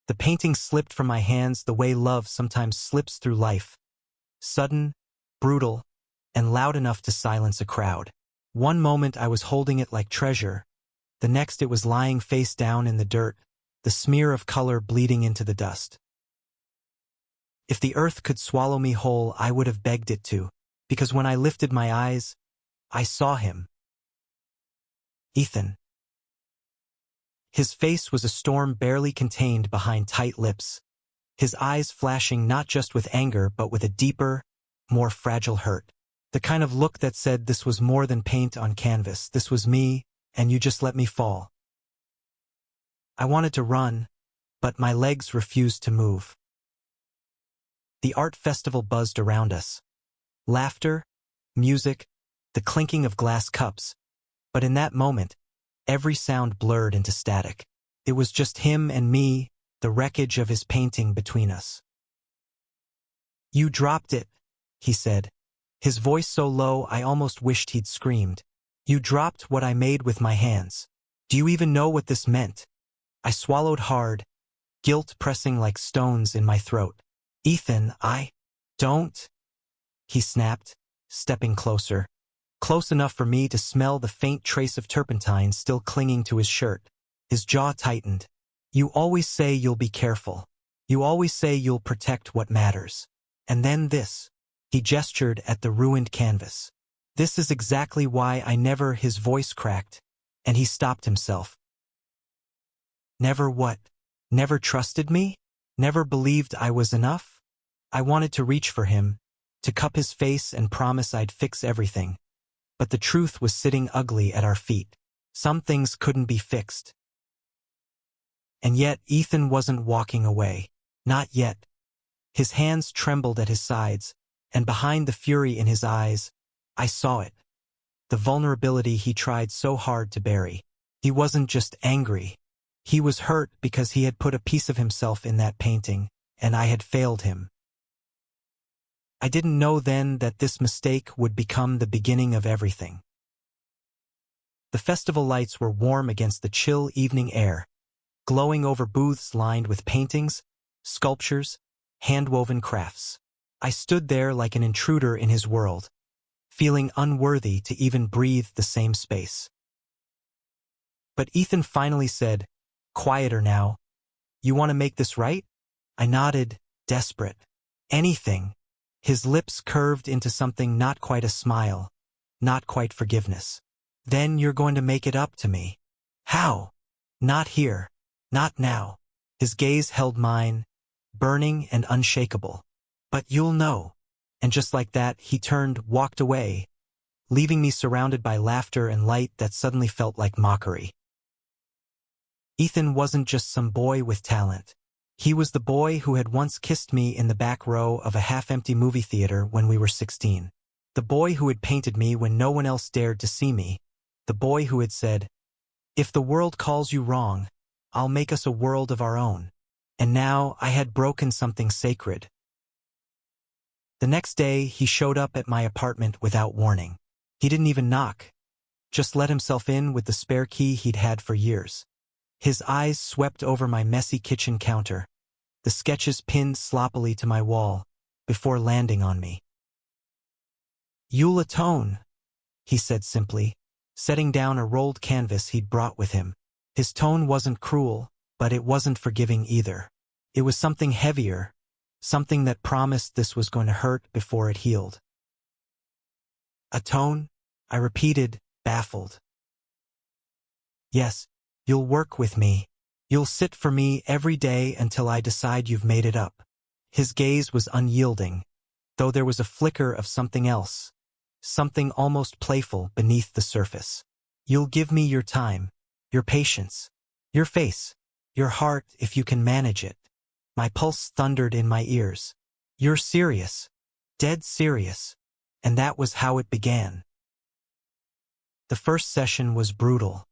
The painting slipped from my hands the way love sometimes slips through life. Sudden, brutal, and loud enough to silence a crowd. One moment I was holding it like treasure. The next it was lying face down in the dirt, the smear of color bleeding into the dust. If the earth could swallow me whole, I would have begged it to, because when I lifted my eyes, I saw him. Ethan. His face was a storm barely contained behind tight lips, his eyes flashing not just with anger but with a deeper, more fragile hurt. The kind of look that said this was more than paint on canvas, this was me, and you just let me fall. I wanted to run, but my legs refused to move. The art festival buzzed around us. Laughter, music, the clinking of glass cups. But in that moment, every sound blurred into static. It was just him and me, the wreckage of his painting between us. "You dropped it," he said, his voice so low I almost wished he'd screamed. "You dropped what I made with my hands. Do you even know what this meant?" I swallowed hard, guilt pressing like stones in my throat. "Ethan, I don't," he snapped, stepping closer. Close enough for me to smell the faint trace of turpentine still clinging to his shirt. His jaw tightened. "You always say you'll be careful. You always say you'll protect what matters. And then this." He gestured at the ruined canvas. "This is exactly why I never," his voice cracked, and he stopped himself. "Never what? Never trusted me? Never believed I was enough?" I wanted to reach for him, to cup his face and promise I'd fix everything. But the truth was sitting ugly at our feet. Some things couldn't be fixed. And yet Ethan wasn't walking away. Not yet. His hands trembled at his sides, and behind the fury in his eyes, I saw it. The vulnerability he tried so hard to bury. He wasn't just angry. He was hurt because he had put a piece of himself in that painting, and I had failed him. I didn't know then that this mistake would become the beginning of everything. The festival lights were warm against the chill evening air, glowing over booths lined with paintings, sculptures, hand-woven crafts. I stood there like an intruder in his world, feeling unworthy to even breathe the same space. But Ethan finally said, "Quieter now. You want to make this right?" I nodded, desperate. "Anything." His lips curved into something not quite a smile, not quite forgiveness. "Then you're going to make it up to me." "How?" "Not here. Not now." His gaze held mine, burning and unshakable. "But you'll know." And just like that, he turned, walked away, leaving me surrounded by laughter and light that suddenly felt like mockery. Ethan wasn't just some boy with talent. He was the boy who had once kissed me in the back row of a half-empty movie theater when we were 16. The boy who had painted me when no one else dared to see me. The boy who had said, "If the world calls you wrong, I'll make us a world of our own." And now I had broken something sacred. The next day, he showed up at my apartment without warning. He didn't even knock, just let himself in with the spare key he'd had for years. His eyes swept over my messy kitchen counter, the sketches pinned sloppily to my wall, before landing on me. "You'll atone," he said simply, setting down a rolled canvas he'd brought with him. His tone wasn't cruel, but it wasn't forgiving either. It was something heavier, something that promised this was going to hurt before it healed. "Atone?" I repeated, baffled. "Yes, you'll work with me. You'll sit for me every day until I decide you've made it up." His gaze was unyielding, though there was a flicker of something else, something almost playful beneath the surface. "You'll give me your time, your patience, your face, your heart if you can manage it." My pulse thundered in my ears. "You're serious, dead serious." And that was how it began. The first session was brutal.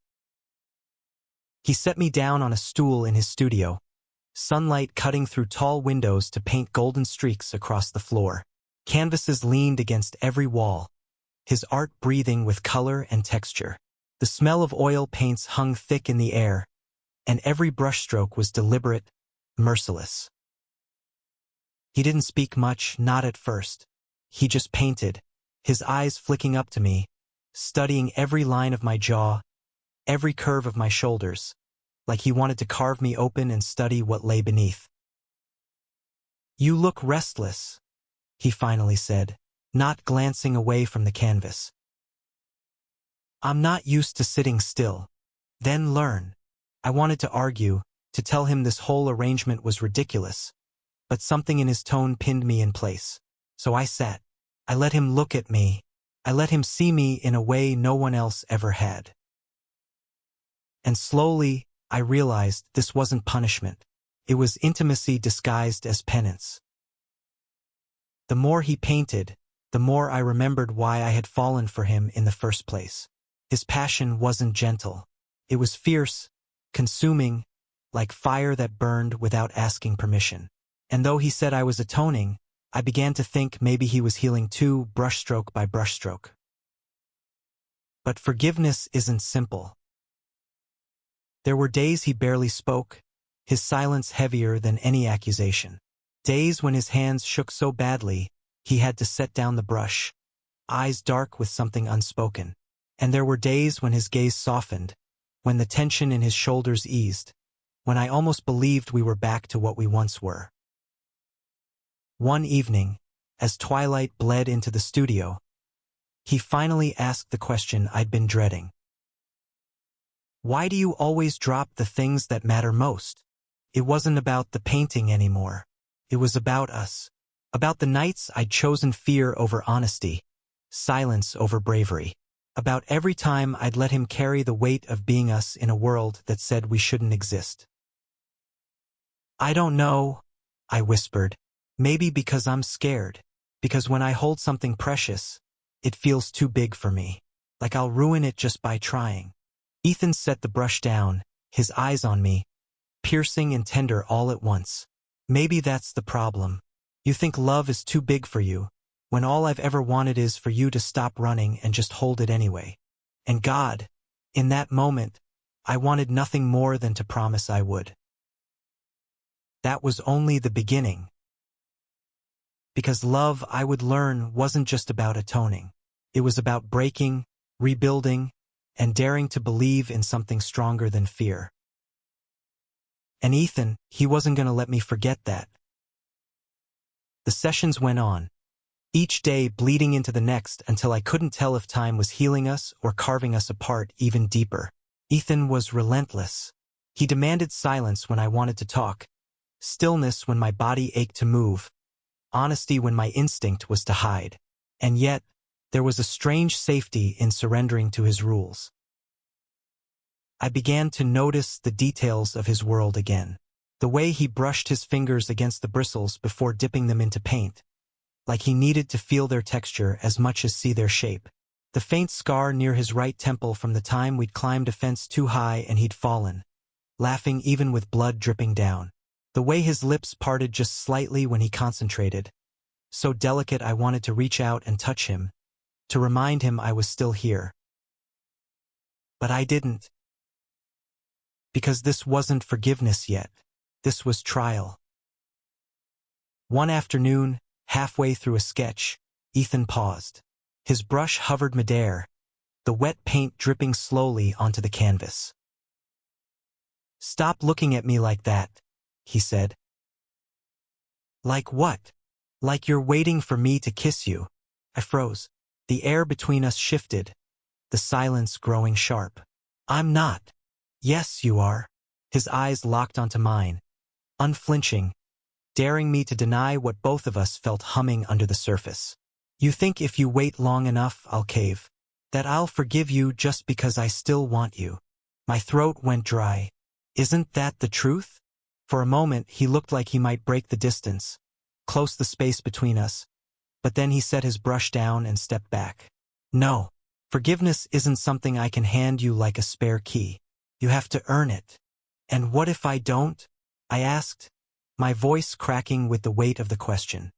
He set me down on a stool in his studio, sunlight cutting through tall windows to paint golden streaks across the floor. Canvases leaned against every wall, his art breathing with color and texture. The smell of oil paints hung thick in the air, and every brushstroke was deliberate, merciless. He didn't speak much, not at first. He just painted, his eyes flicking up to me, studying every line of my jaw, every curve of my shoulders, like he wanted to carve me open and study what lay beneath. "You look restless," he finally said, not glancing away from the canvas. "I'm not used to sitting still." "Then learn." I wanted to argue, to tell him this whole arrangement was ridiculous, but something in his tone pinned me in place. So I sat. I let him look at me. I let him see me in a way no one else ever had. And slowly, I realized this wasn't punishment. It was intimacy disguised as penance. The more he painted, the more I remembered why I had fallen for him in the first place. His passion wasn't gentle. It was fierce, consuming, like fire that burned without asking permission. And though he said I was atoning, I began to think maybe he was healing too, brushstroke by brushstroke. But forgiveness isn't simple. There were days he barely spoke, his silence heavier than any accusation. Days when his hands shook so badly, he had to set down the brush, eyes dark with something unspoken. And there were days when his gaze softened, when the tension in his shoulders eased, when I almost believed we were back to what we once were. One evening, as twilight bled into the studio, he finally asked the question I'd been dreading. "Why do you always drop the things that matter most?" It wasn't about the painting anymore. It was about us. About the nights I'd chosen fear over honesty, silence over bravery. About every time I'd let him carry the weight of being us in a world that said we shouldn't exist. "I don't know," I whispered. "Maybe because I'm scared. Because when I hold something precious, it feels too big for me. Like I'll ruin it just by trying." Ethan set the brush down, his eyes on me, piercing and tender all at once. "Maybe that's the problem. You think love is too big for you, when all I've ever wanted is for you to stop running and just hold it anyway. And God, in that moment, I wanted nothing more than to promise I would." That was only the beginning. Because love, I would learn, wasn't just about atoning. It was about breaking, rebuilding, and daring to believe in something stronger than fear. And Ethan, he wasn't going to let me forget that. The sessions went on, each day bleeding into the next until I couldn't tell if time was healing us or carving us apart even deeper. Ethan was relentless. He demanded silence when I wanted to talk, stillness when my body ached to move, honesty when my instinct was to hide. And yet, there was a strange safety in surrendering to his rules. I began to notice the details of his world again. The way he brushed his fingers against the bristles before dipping them into paint, like he needed to feel their texture as much as see their shape. The faint scar near his right temple from the time we'd climbed a fence too high and he'd fallen, laughing even with blood dripping down. The way his lips parted just slightly when he concentrated, so delicate I wanted to reach out and touch him, to remind him I was still here. But I didn't. Because this wasn't forgiveness yet. This was trial. One afternoon, halfway through a sketch, Ethan paused. His brush hovered midair, the wet paint dripping slowly onto the canvas. "Stop looking at me like that," he said. "Like what?" "Like you're waiting for me to kiss you." I froze. The air between us shifted, the silence growing sharp. "I'm not." "Yes, you are." His eyes locked onto mine, unflinching, daring me to deny what both of us felt humming under the surface. "You think if you wait long enough, I'll cave. That I'll forgive you just because I still want you." My throat went dry. "Isn't that the truth?" For a moment, he looked like he might break the distance, close the space between us, but then he set his brush down and stepped back. "No, forgiveness isn't something I can hand you like a spare key. You have to earn it." "And what if I don't?" I asked, my voice cracking with the weight of the question.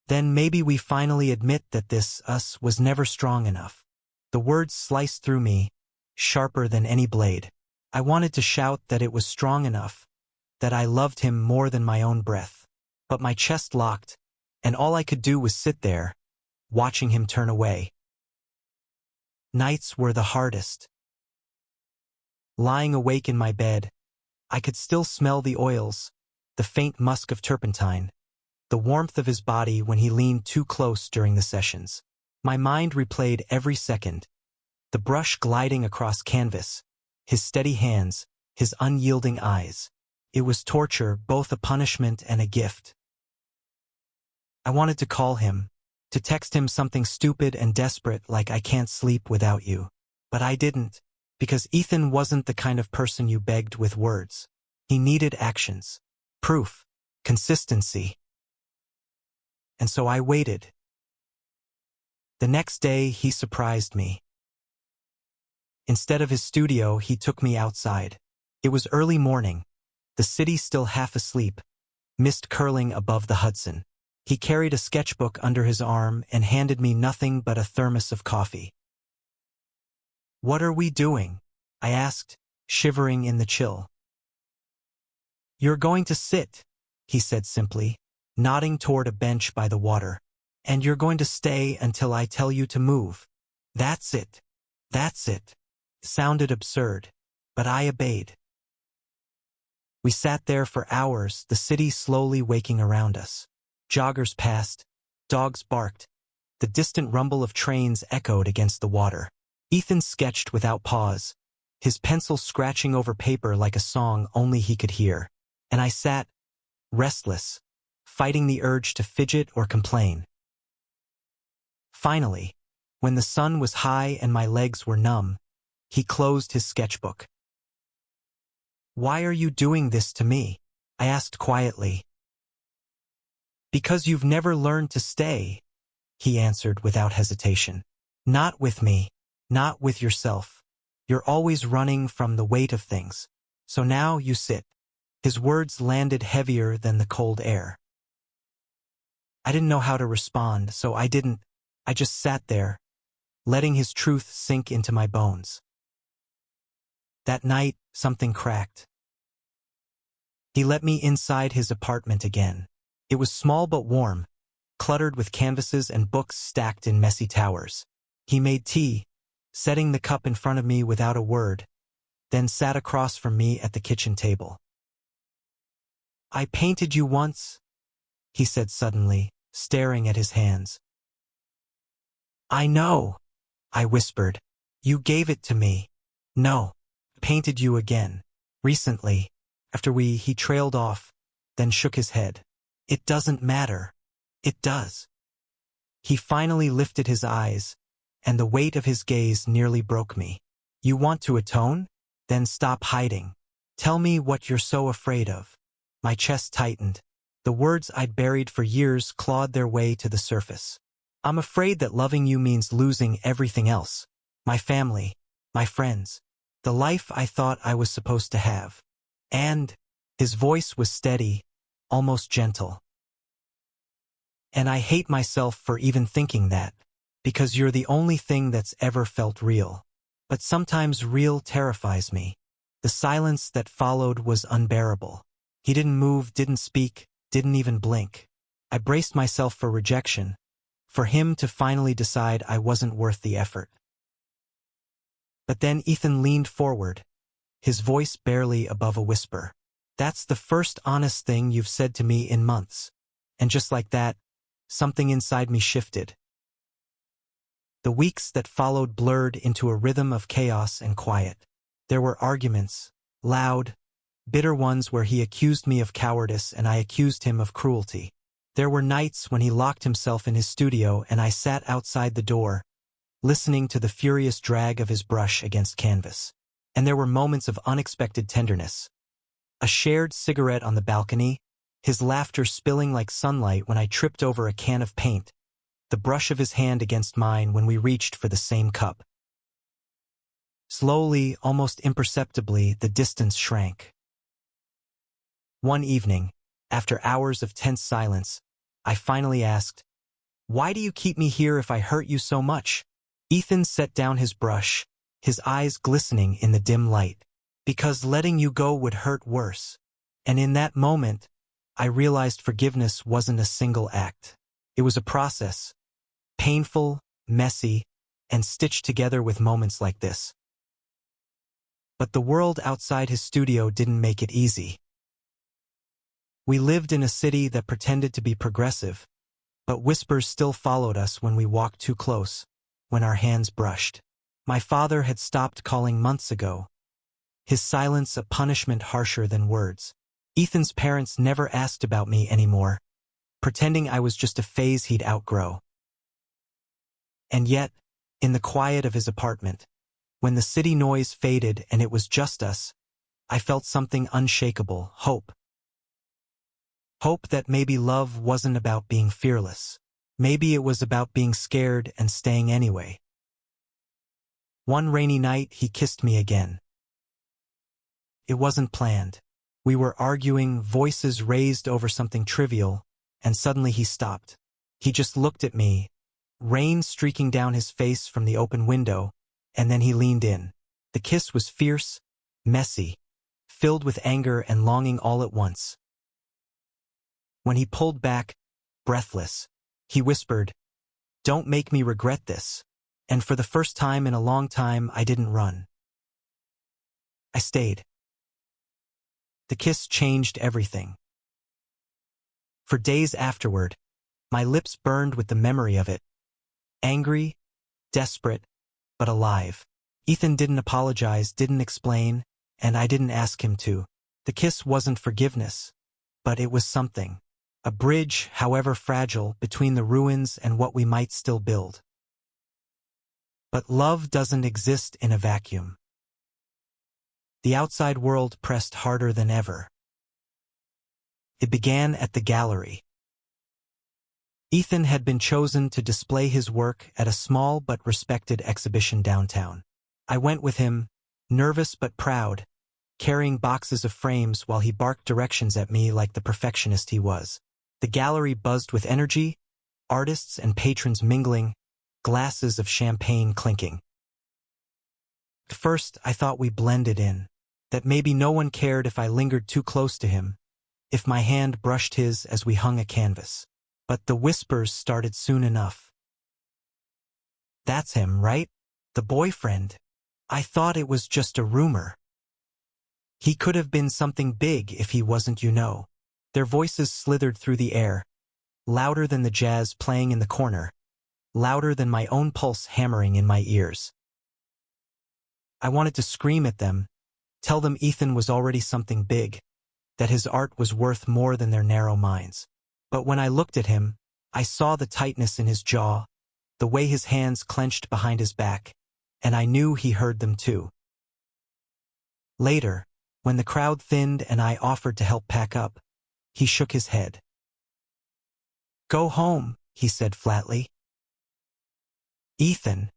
"Then maybe we finally admit that this us was never strong enough." The words sliced through me, sharper than any blade. I wanted to shout that it was strong enough, that I loved him more than my own breath. But my chest locked, and all I could do was sit there, watching him turn away. Nights were the hardest. Lying awake in my bed, I could still smell the oils, the faint musk of turpentine, the warmth of his body when he leaned too close during the sessions. My mind replayed every second, the brush gliding across canvas, his steady hands, his unyielding eyes. It was torture, both a punishment and a gift. I wanted to call him, to text him something stupid and desperate like "I can't sleep without you." But I didn't, because Ethan wasn't the kind of person you begged with words. He needed actions, proof, consistency. And so I waited. The next day, he surprised me. Instead of his studio, he took me outside. It was early morning, the city still half asleep, mist curling above the Hudson. He carried a sketchbook under his arm and handed me nothing but a thermos of coffee. "What are we doing?" I asked, shivering in the chill. "You're going to sit," he said simply, nodding toward a bench by the water. "And you're going to stay until I tell you to move. That's it. That's it." Sounded absurd, but I obeyed. We sat there for hours, the city slowly waking around us. Joggers passed, dogs barked, the distant rumble of trains echoed against the water. Ethan sketched without pause, his pencil scratching over paper like a song only he could hear. And I sat, restless, fighting the urge to fidget or complain. Finally, when the sun was high and my legs were numb, he closed his sketchbook. "Why are you doing this to me?" I asked quietly. "Because you've never learned to stay," he answered without hesitation. "Not with me, not with yourself. You're always running from the weight of things. So now you sit." His words landed heavier than the cold air. I didn't know how to respond, so I didn't. I just sat there, letting his truth sink into my bones. That night, something cracked. He let me inside his apartment again. It was small but warm, cluttered with canvases and books stacked in messy towers. He made tea, setting the cup in front of me without a word, then sat across from me at the kitchen table. "I painted you once," he said suddenly, staring at his hands. "I know," I whispered. "You gave it to me." "No, painted you again. Recently, after he trailed off, then shook his head. "It doesn't matter." "It does." He finally lifted his eyes, and the weight of his gaze nearly broke me. "You want to atone? Then stop hiding. Tell me what you're so afraid of." My chest tightened. The words I'd buried for years clawed their way to the surface. "I'm afraid that loving you means losing everything else. My family, my friends, the life I thought I was supposed to have." And his voice was steady, almost gentle. "And I hate myself for even thinking that, because you're the only thing that's ever felt real. But sometimes real terrifies me." The silence that followed was unbearable. He didn't move, didn't speak, didn't even blink. I braced myself for rejection, for him to finally decide I wasn't worth the effort. But then Ethan leaned forward, his voice barely above a whisper. "That's the first honest thing you've said to me in months." And just like that, something inside me shifted. The weeks that followed blurred into a rhythm of chaos and quiet. There were arguments, loud, bitter ones where he accused me of cowardice and I accused him of cruelty. There were nights when he locked himself in his studio and I sat outside the door, listening to the furious drag of his brush against canvas. And there were moments of unexpected tenderness. A shared cigarette on the balcony, his laughter spilling like sunlight when I tripped over a can of paint, the brush of his hand against mine when we reached for the same cup. Slowly, almost imperceptibly, the distance shrank. One evening, after hours of tense silence, I finally asked, "Why do you keep me here if I hurt you so much?" Ethan set down his brush, his eyes glistening in the dim light. "Because letting you go would hurt worse. And in that moment, I realized forgiveness wasn't a single act. It was a process, painful, messy, and stitched together with moments like this. But the world outside his studio didn't make it easy. We lived in a city that pretended to be progressive, but whispers still followed us when we walked too close, when our hands brushed. My father had stopped calling months ago, his silence a punishment harsher than words. Ethan's parents never asked about me anymore, pretending I was just a phase he'd outgrow. And yet, in the quiet of his apartment, when the city noise faded and it was just us, I felt something unshakable, hope. Hope that maybe love wasn't about being fearless. Maybe it was about being scared and staying anyway. One rainy night, he kissed me again. It wasn't planned. We were arguing, voices raised over something trivial, and suddenly he stopped. He just looked at me, rain streaking down his face from the open window, and then he leaned in. The kiss was fierce, messy, filled with anger and longing all at once. When he pulled back, breathless, he whispered, "Don't make me regret this." And for the first time in a long time, I didn't run. I stayed. The kiss changed everything. For days afterward, my lips burned with the memory of it. Angry, desperate, but alive. Ethan didn't apologize, didn't explain, and I didn't ask him to. The kiss wasn't forgiveness, but it was something. A bridge, however fragile, between the ruins and what we might still build. But love doesn't exist in a vacuum. The outside world pressed harder than ever. It began at the gallery. Ethan had been chosen to display his work at a small but respected exhibition downtown. I went with him, nervous but proud, carrying boxes of frames while he barked directions at me like the perfectionist he was. The gallery buzzed with energy, artists and patrons mingling, glasses of champagne clinking. At first, I thought we blended in, that maybe no one cared if I lingered too close to him, if my hand brushed his as we hung a canvas. But the whispers started soon enough. "That's him, right? The boyfriend. I thought it was just a rumor. He could have been something big if he wasn't, you know." Their voices slithered through the air, louder than the jazz playing in the corner, louder than my own pulse hammering in my ears. I wanted to scream at them, tell them Ethan was already something big, that his art was worth more than their narrow minds. But when I looked at him, I saw the tightness in his jaw, the way his hands clenched behind his back, and I knew he heard them too. Later, when the crowd thinned and I offered to help pack up, he shook his head. "Go home," he said flatly. "Ethan,"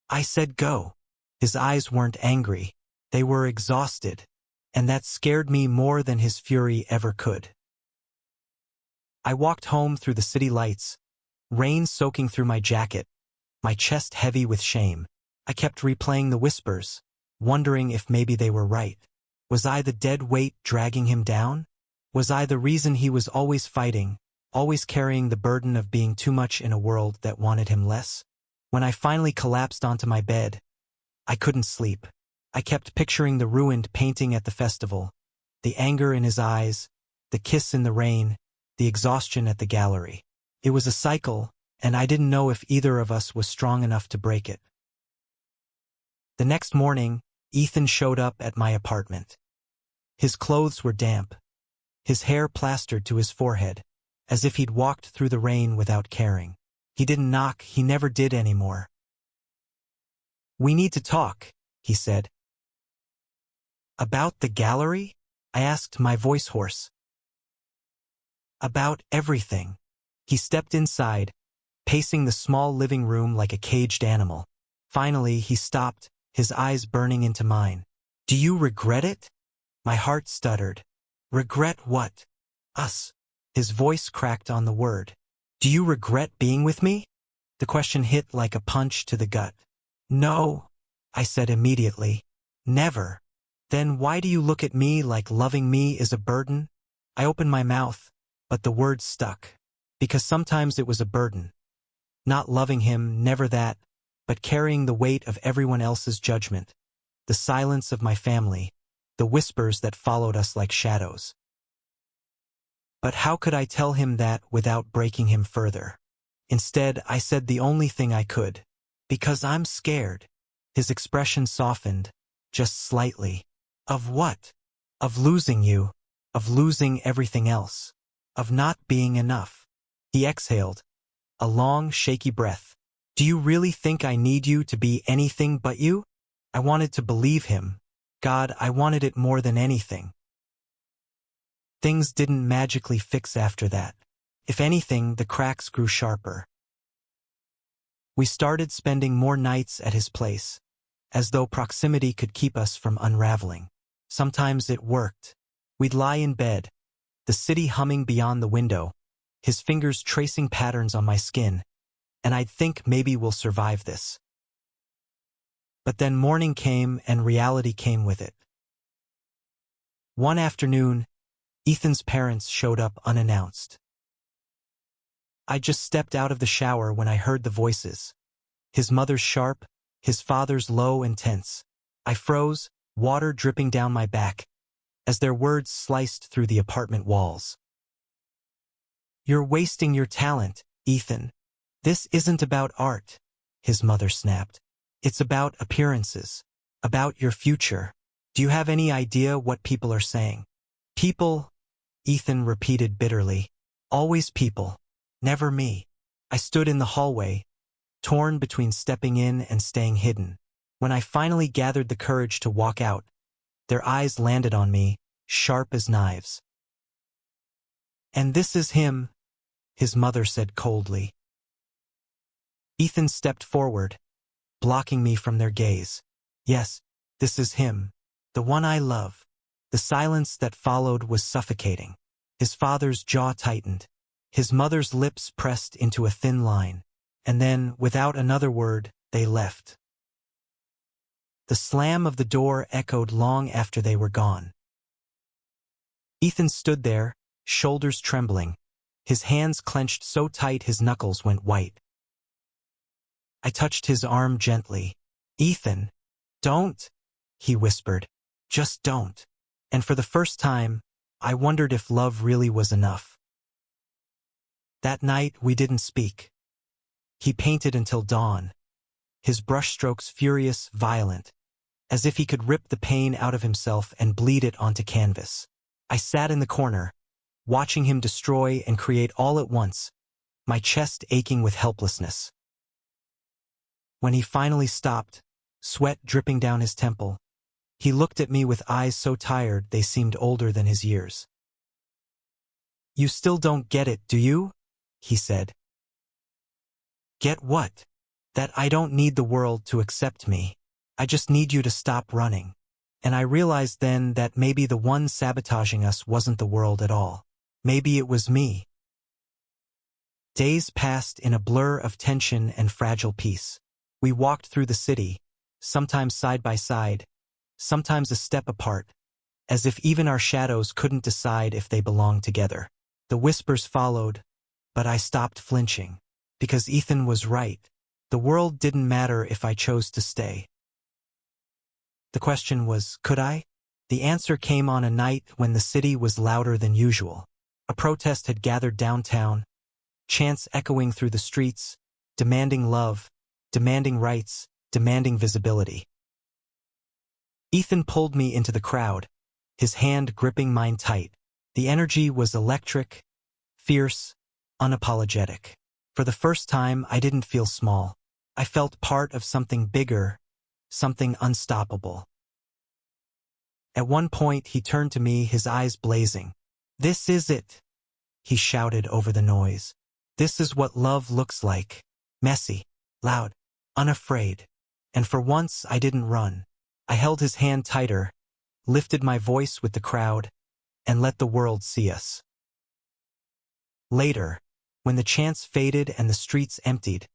I said, "go." His eyes weren't angry, they were exhausted, and that scared me more than his fury ever could. I walked home through the city lights, rain soaking through my jacket, my chest heavy with shame. I kept replaying the whispers, wondering if maybe they were right. Was I the dead weight dragging him down? Was I the reason he was always fighting, always carrying the burden of being too much in a world that wanted him less? When I finally collapsed onto my bed, I couldn't sleep. I kept picturing the ruined painting at the festival, the anger in his eyes, the kiss in the rain, the exhaustion at the gallery. It was a cycle, and I didn't know if either of us was strong enough to break it. The next morning, Ethan showed up at my apartment. His clothes were damp, his hair plastered to his forehead, as if he'd walked through the rain without caring. He didn't knock, he never did anymore. "We need to talk," he said. "About the gallery?" I asked, my voice hoarse. "About everything." He stepped inside, pacing the small living room like a caged animal. Finally, he stopped, his eyes burning into mine. "Do you regret it?" My heart stuttered. "Regret what?" "Us." His voice cracked on the word. "Do you regret being with me?" The question hit like a punch to the gut. "No," I said immediately. "Never." "Then why do you look at me like loving me is a burden?" I opened my mouth, but the words stuck. Because sometimes it was a burden. Not loving him, never that, but carrying the weight of everyone else's judgment. The silence of my family, the whispers that followed us like shadows. But how could I tell him that without breaking him further? Instead, I said the only thing I could. Because I'm scared. His expression softened, just slightly. Of what? Of losing you. Of losing everything else. Of not being enough. He exhaled. A long, shaky breath. Do you really think I need you to be anything but you? I wanted to believe him. God, I wanted it more than anything. Things didn't magically fix after that. If anything, the cracks grew sharper. We started spending more nights at his place, as though proximity could keep us from unraveling. Sometimes it worked. We'd lie in bed, the city humming beyond the window, his fingers tracing patterns on my skin, and I'd think maybe we'll survive this. But then morning came and reality came with it. One afternoon, Ethan's parents showed up unannounced. I just stepped out of the shower when I heard the voices. His mother's sharp, his father's low and tense. I froze, water dripping down my back, as their words sliced through the apartment walls. You're wasting your talent, Ethan. This isn't about art, his mother snapped. It's about appearances, about your future. Do you have any idea what people are saying? People, Ethan repeated bitterly. Always people. Never me. I stood in the hallway, torn between stepping in and staying hidden. When I finally gathered the courage to walk out, their eyes landed on me, sharp as knives. And this is him, his mother said coldly. Ethan stepped forward, blocking me from their gaze. Yes, this is him, the one I love. The silence that followed was suffocating. His father's jaw tightened. His mother's lips pressed into a thin line. And then, without another word, they left. The slam of the door echoed long after they were gone. Ethan stood there, shoulders trembling, his hands clenched so tight his knuckles went white. I touched his arm gently. Ethan, don't, he whispered. Just don't. And for the first time, I wondered if love really was enough. That night, we didn't speak. He painted until dawn, his brushstrokes furious, violent, as if he could rip the pain out of himself and bleed it onto canvas. I sat in the corner, watching him destroy and create all at once, my chest aching with helplessness. When he finally stopped, sweat dripping down his temple, he looked at me with eyes so tired they seemed older than his years. You still don't get it, do you? He said. Get what? That I don't need the world to accept me. I just need you to stop running. And I realized then that maybe the one sabotaging us wasn't the world at all. Maybe it was me. Days passed in a blur of tension and fragile peace. We walked through the city, sometimes side by side, sometimes a step apart, as if even our shadows couldn't decide if they belonged together. The whispers followed, but I stopped flinching. Because Ethan was right. The world didn't matter if I chose to stay. The question was, could I? The answer came on a night when the city was louder than usual. A protest had gathered downtown, chants echoing through the streets, demanding love, demanding rights, demanding visibility. Ethan pulled me into the crowd, his hand gripping mine tight. The energy was electric, fierce, unapologetic. For the first time, I didn't feel small. I felt part of something bigger, something unstoppable. At one point, he turned to me, his eyes blazing. This is it, he shouted over the noise. This is what love looks like. Messy, loud, unafraid. And for once, I didn't run. I held his hand tighter, lifted my voice with the crowd, and let the world see us. Later, when the chants faded and the streets emptied,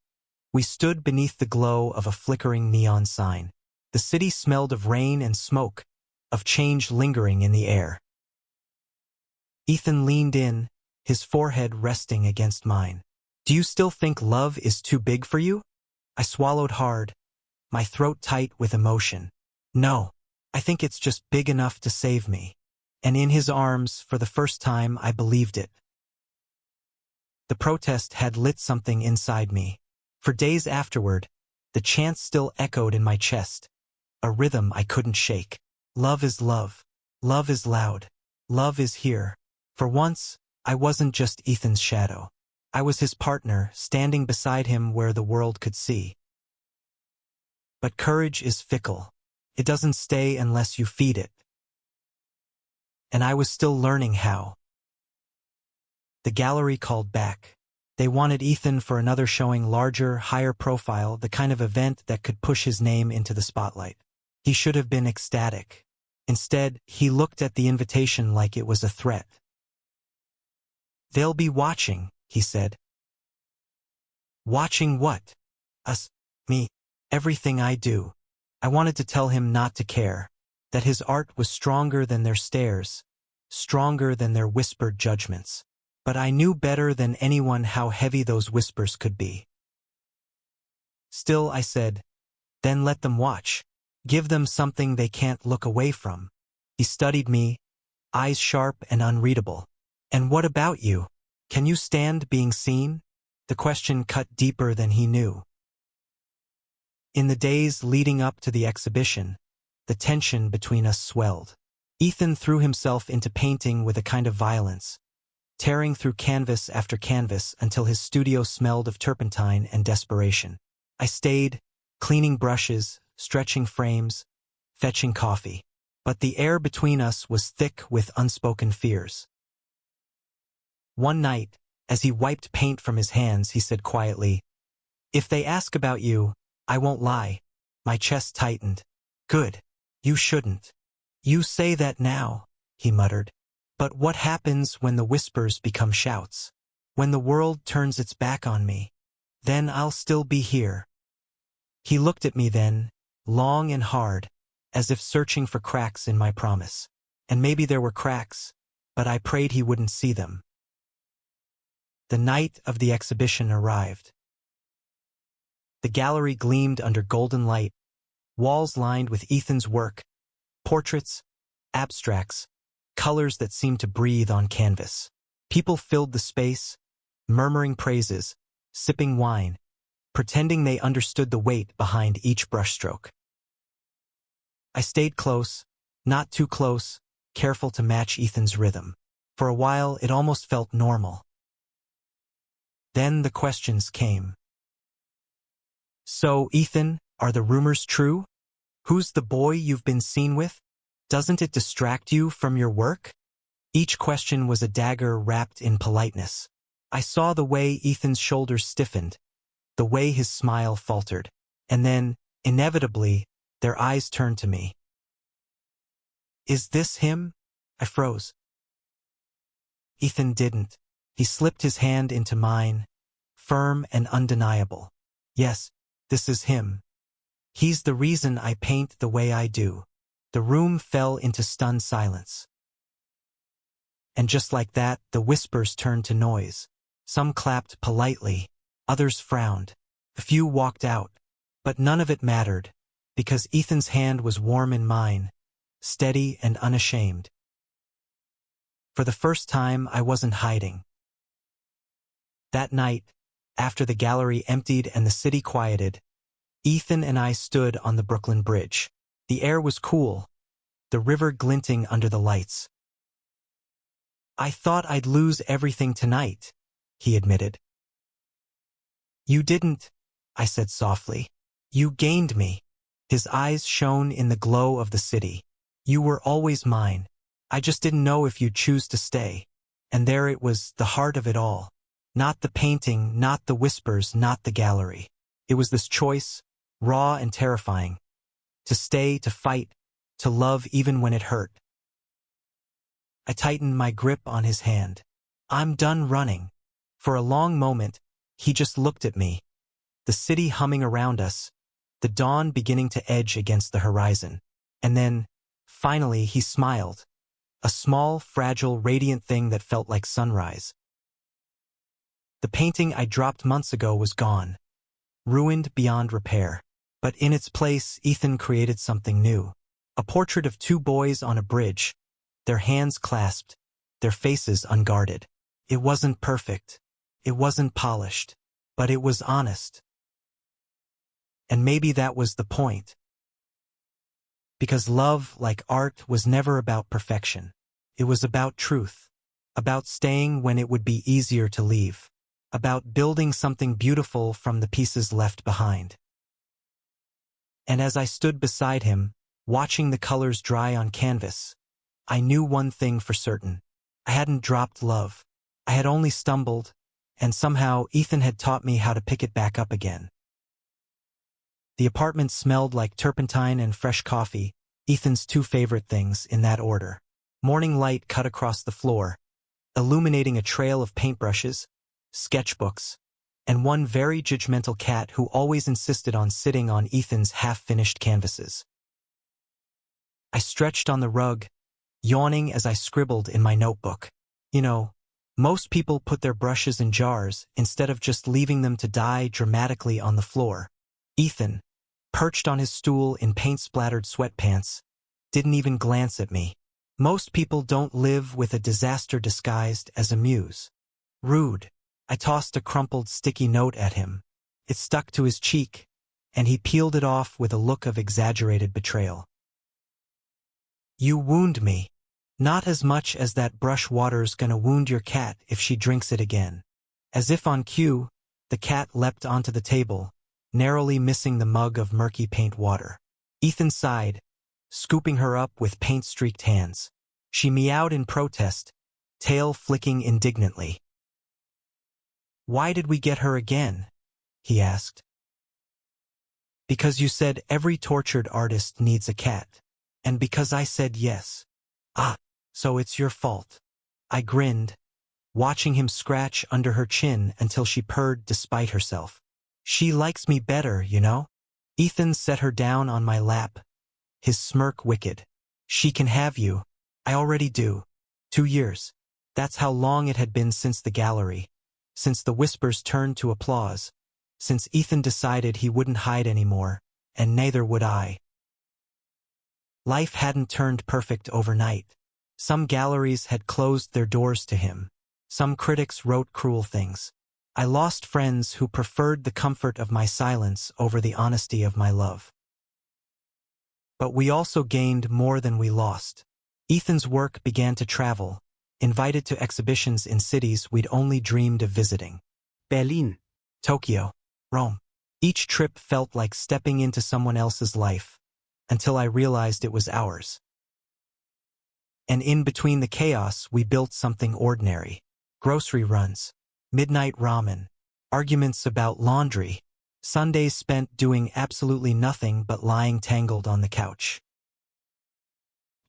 we stood beneath the glow of a flickering neon sign. The city smelled of rain and smoke, of change lingering in the air. Ethan leaned in, his forehead resting against mine. Do you still think love is too big for you? I swallowed hard, my throat tight with emotion. No, I think it's just big enough to save me. And in his arms, for the first time, I believed it. The protest had lit something inside me. For days afterward, the chant still echoed in my chest, a rhythm I couldn't shake. Love is love. Love is loud. Love is here. For once, I wasn't just Ethan's shadow. I was his partner, standing beside him where the world could see. But courage is fickle. It doesn't stay unless you feed it. And I was still learning how. The gallery called back. They wanted Ethan for another showing, larger, higher profile, the kind of event that could push his name into the spotlight. He should have been ecstatic. Instead, he looked at the invitation like it was a threat. They'll be watching, he said. Watching what? Us, me, everything I do. I wanted to tell him not to care, that his art was stronger than their stares, stronger than their whispered judgments. But I knew better than anyone how heavy those whispers could be. Still, I said, then let them watch. Give them something they can't look away from. He studied me, eyes sharp and unreadable. And what about you? Can you stand being seen? The question cut deeper than he knew. In the days leading up to the exhibition, the tension between us swelled. Ethan threw himself into painting with a kind of violence, tearing through canvas after canvas until his studio smelled of turpentine and desperation. I stayed, cleaning brushes, stretching frames, fetching coffee. But the air between us was thick with unspoken fears. One night, as he wiped paint from his hands, he said quietly, "If they ask about you, I won't lie." My chest tightened. "Good. You shouldn't." "You say that now," he muttered. "But what happens when the whispers become shouts? When the world turns its back on me? Then I'll still be here." He looked at me then, long and hard, as if searching for cracks in my promise. And maybe there were cracks, but I prayed he wouldn't see them. The night of the exhibition arrived. The gallery gleamed under golden light, walls lined with Ethan's work, portraits, abstracts, colors that seemed to breathe on canvas. People filled the space, murmuring praises, sipping wine, pretending they understood the weight behind each brushstroke. I stayed close, not too close, careful to match Ethan's rhythm. For a while, it almost felt normal. Then the questions came. "So, Ethan, are the rumors true? Who's the boy you've been seen with? Doesn't it distract you from your work?" Each question was a dagger wrapped in politeness. I saw the way Ethan's shoulders stiffened, the way his smile faltered, and then, inevitably, their eyes turned to me. "Is this him?" I froze. Ethan didn't. He slipped his hand into mine, firm and undeniable. "Yes, this is him. He's the reason I paint the way I do." The room fell into stunned silence. And just like that, the whispers turned to noise. Some clapped politely, others frowned. A few walked out, but none of it mattered, because Ethan's hand was warm in mine, steady and unashamed. For the first time, I wasn't hiding. That night, after the gallery emptied and the city quieted, Ethan and I stood on the Brooklyn Bridge. The air was cool, the river glinting under the lights. "I thought I'd lose everything tonight," he admitted. "You didn't," I said softly. "You gained me." His eyes shone in the glow of the city. "You were always mine. I just didn't know if you'd choose to stay." And there it was, the heart of it all. Not the painting, not the whispers, not the gallery. It was this choice, raw and terrifying. To stay, to fight, to love even when it hurt. I tightened my grip on his hand. "I'm done running." For a long moment, he just looked at me. The city humming around us, the dawn beginning to edge against the horizon. And then, finally, he smiled. A small, fragile, radiant thing that felt like sunrise. The painting I dropped months ago was gone, ruined beyond repair. But in its place, Ethan created something new. A portrait of two boys on a bridge, their hands clasped, their faces unguarded. It wasn't perfect. It wasn't polished. But it was honest. And maybe that was the point. Because love, like art, was never about perfection. It was about truth. About staying when it would be easier to leave. About building something beautiful from the pieces left behind. And as I stood beside him, watching the colors dry on canvas, I knew one thing for certain. I hadn't dropped love. I had only stumbled, and somehow Ethan had taught me how to pick it back up again. The apartment smelled like turpentine and fresh coffee, Ethan's two favorite things in that order. Morning light cut across the floor, illuminating a trail of paintbrushes, sketchbooks, and one very judgmental cat who always insisted on sitting on Ethan's half-finished canvases. I stretched on the rug, yawning as I scribbled in my notebook. You know, most people put their brushes in jars instead of just leaving them to die dramatically on the floor. Ethan, perched on his stool in paint-splattered sweatpants, didn't even glance at me. Most people don't live with a disaster disguised as a muse. Rude. I tossed a crumpled sticky note at him. It stuck to his cheek, and he peeled it off with a look of exaggerated betrayal. You wound me. Not as much as that brush water's gonna wound your cat if she drinks it again. As if on cue, the cat leapt onto the table, narrowly missing the mug of murky paint water. Ethan sighed, scooping her up with paint-streaked hands. She meowed in protest, tail flicking indignantly. Why did we get her again? He asked. Because you said every tortured artist needs a cat. And because I said yes. Ah, so it's your fault. I grinned, watching him scratch under her chin until she purred despite herself. She likes me better, you know? Ethan set her down on my lap, his smirk wicked. She can have you. I already do. 2 years. That's how long it had been since the gallery. Since the whispers turned to applause, since Ethan decided he wouldn't hide anymore, and neither would I. Life hadn't turned perfect overnight. Some galleries had closed their doors to him. Some critics wrote cruel things. I lost friends who preferred the comfort of my silence over the honesty of my love. But we also gained more than we lost. Ethan's work began to travel, invited to exhibitions in cities we'd only dreamed of visiting. Berlin, Tokyo, Rome. Each trip felt like stepping into someone else's life, until I realized it was ours. And in between the chaos, we built something ordinary. Grocery runs, midnight ramen, arguments about laundry, Sundays spent doing absolutely nothing but lying tangled on the couch.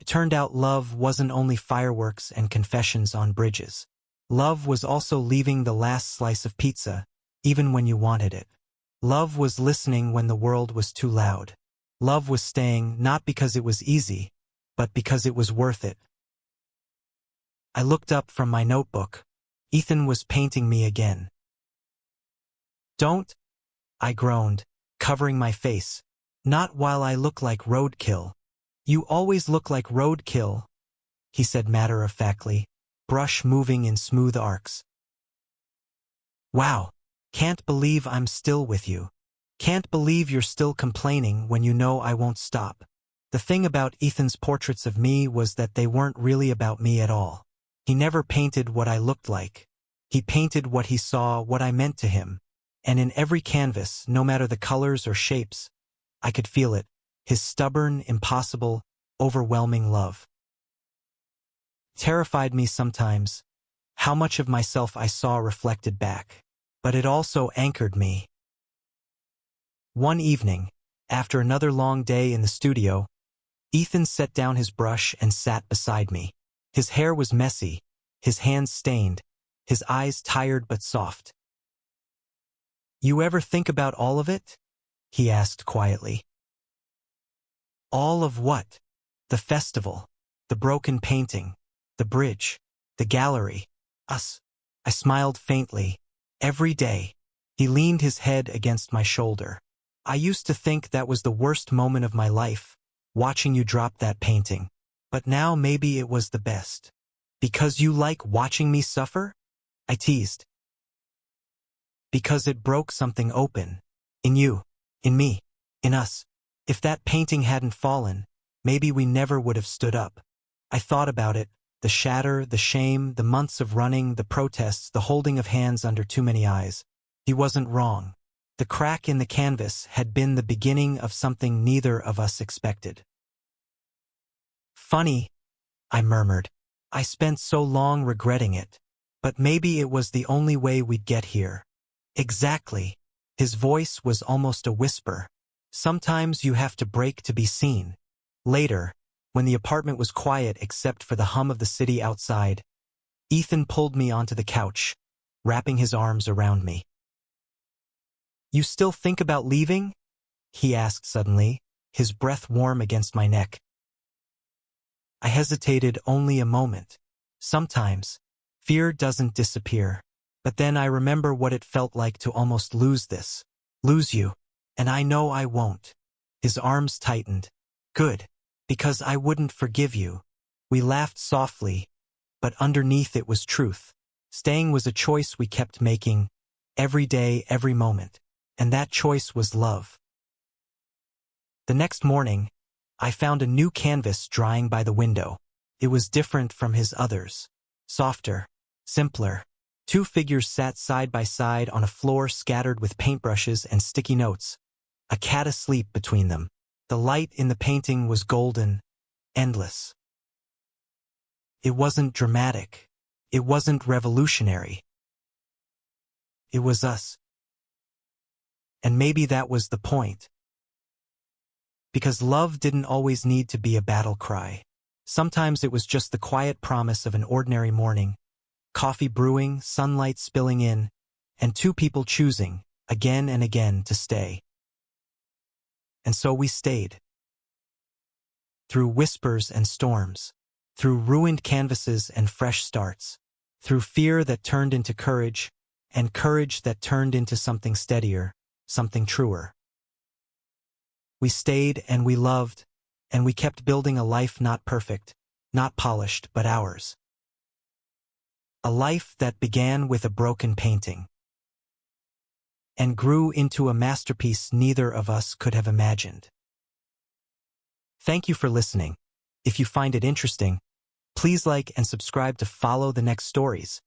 It turned out love wasn't only fireworks and confessions on bridges. Love was also leaving the last slice of pizza, even when you wanted it. Love was listening when the world was too loud. Love was staying not because it was easy, but because it was worth it. I looked up from my notebook. Ethan was painting me again. Don't, I groaned, covering my face. Not while I look like roadkill. You always look like roadkill, he said matter-of-factly, brush moving in smooth arcs. Wow, can't believe I'm still with you. Can't believe you're still complaining when you know I won't stop. The thing about Ethan's portraits of me was that they weren't really about me at all. He never painted what I looked like. He painted what he saw, what I meant to him. And in every canvas, no matter the colors or shapes, I could feel it, his stubborn, impossible, overwhelming love. Terrified me sometimes, how much of myself I saw reflected back. But it also anchored me. One evening, after another long day in the studio, Ethan set down his brush and sat beside me. His hair was messy, his hands stained, his eyes tired but soft. You ever think about all of it? He asked quietly. All of what? The festival, the broken painting, the bridge, the gallery, us. I smiled faintly. Every day. He leaned his head against my shoulder. I used to think that was the worst moment of my life, watching you drop that painting. But now maybe it was the best. Because you like watching me suffer? I teased. Because it broke something open. In you. In me. In us. If that painting hadn't fallen, maybe we never would have stood up. I thought about it, the shatter, the shame, the months of running, the protests, the holding of hands under too many eyes. He wasn't wrong. The crack in the canvas had been the beginning of something neither of us expected. Funny, I murmured. I spent so long regretting it. But maybe it was the only way we'd get here. Exactly. His voice was almost a whisper. Sometimes you have to break to be seen. Later, when the apartment was quiet except for the hum of the city outside, Ethan pulled me onto the couch, wrapping his arms around me. You still think about leaving? He asked suddenly, his breath warm against my neck. I hesitated only a moment. Sometimes, fear doesn't disappear. But then I remember what it felt like to almost lose this. Lose you. And I know I won't. His arms tightened. Good. Because I wouldn't forgive you. We laughed softly, but underneath it was truth. Staying was a choice we kept making, every day, every moment. And that choice was love. The next morning, I found a new canvas drying by the window. It was different from his others. Softer. Simpler. Two figures sat side by side on a floor scattered with paintbrushes and sticky notes. A cat asleep between them. The light in the painting was golden, endless. It wasn't dramatic. It wasn't revolutionary. It was us. And maybe that was the point. Because love didn't always need to be a battle cry. Sometimes it was just the quiet promise of an ordinary morning. Coffee brewing, sunlight spilling in, and two people choosing, again and again, to stay. And so we stayed. Through whispers and storms. Through ruined canvases and fresh starts. Through fear that turned into courage, and courage that turned into something steadier, something truer. We stayed and we loved, and we kept building a life not perfect, not polished, but ours. A life that began with a broken painting and grew into a masterpiece neither of us could have imagined. Thank you for listening. If you find it interesting, please like and subscribe to follow the next stories.